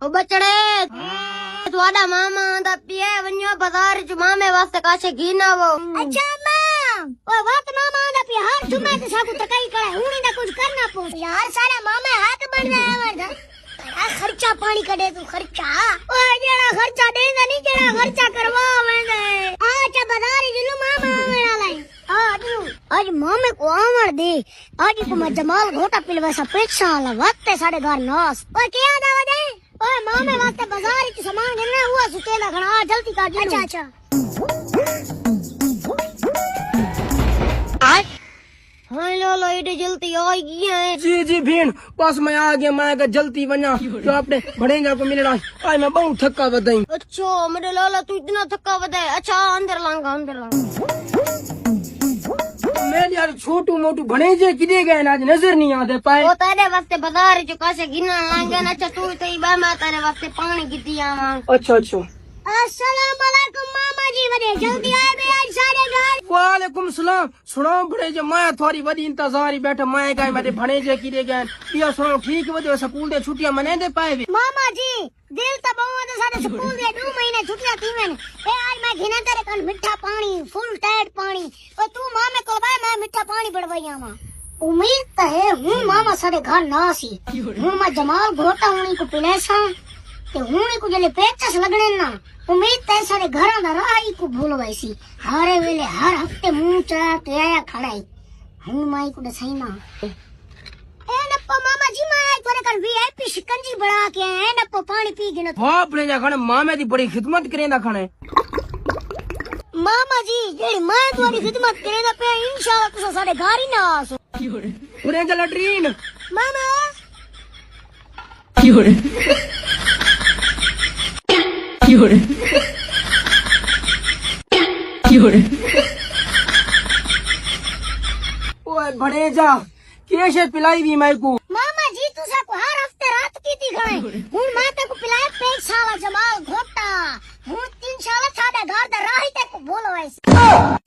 ओ बचड़े थोड़ा मामा दा पिए वन्यो बाजार च मामे वास्ते काछे घी ना वो। अच्छा मां ओ वक्त मामा दा पिए हर जुमे ते साकू तकाई करे हुनी दा कुछ करना पो यार सारे मामे हाथ बन गए हमारा खर्चा पानी कढे तू खर्चा ओ जेड़ा खर्चा देंदा नहीं जेड़ा खर्चा करवा वेंदे अच्छा बाजार जिनु मामा मेरा लाई आज मामे को आमर दे आज को मैं जमाल घोटा पिलवे सा पेक्षा वाला वक्त साढ़े घर नास ओए क्या दावा दे ओए मामे वास्ते बाजार की सामान गिरना हुआ सुतेला खड़ा जल्दी कर अच्छा अच्छा हाँ लोलो इधर जल्दी आई गई है। जी भीड़ बस मैं आ गया। मैं अगर जल्दी बना तो आपने भड़ेंगे को मिलना आज मैं बहुत थका बताई। अच्छा मेरे लाला तू इतना थका बताए। अच्छा अंदर लाऊंगा मैं यार छोटू मोटू भणेजे किदे गए आज नजर नहीं आते पाए। वो तेरे वास्ते बाजार जो कासे गिनन लांगे ना। अच्छा तू तो बा मैं तेरे वास्ते पानी गिती आवा। अच्छा अस्सलाम वालेकुम मामा जी वदे जल्दी आए बे आज सारे घर। वालेकुम सलाम। सुनाओ भणेजे मैं थोड़ी बड़ी इंतजार ही बैठा। मैं गए मेरे भणेजे किदे गए पिया सुनाओ ठीक वदे स्कूल दे छुट्टियां मने दे पाए वे। मामा जी दिल तो बहुत सारे स्कूल दे 2 महीने छुट्टियां थी मैंने ए आज मैं घिना तेरे कन मिठा पानी फुल टाइट पानी और तू मामे को बा मैं मिठा पानी बड़वाई आवा। उम्मीद तो है हूं मामा सारे घर ना सी हूं मैं जमाल घोटा हुनी को पिलेसा ते हुनी को जले पेचस लगने ना उम्मीद तो सारे घर दा राही को भूलवाई सी हारे वेले हर हफ्ते मुंह चढ़ा के आया खड़ाई हूं माई को दसई ना ए नप्पा मामा जी मैं आज तोरे कन वीआईपी शिकंजी बना के आया नप्पा पानी पी गिनो हां भणेजा खाने मामे दी बड़ी खिदमत करेंदा खाने। मामा जी जेड़ी मैं तुम्हारी खिदमत करेंदा पे इंशाल्लाह तुसा साडे घर ही ना आसो। भणेजा लटरीन मामा ओए भणेजा कैसे पिलाई दी मैं को। मामा जी तुसा को हर हफ्ते रात की थी खाए हूं मैं ते को पिलाए पेट साला जमाल घोटा हूं 3 साल साडे घर दा राही ते को बोलो ऐसे।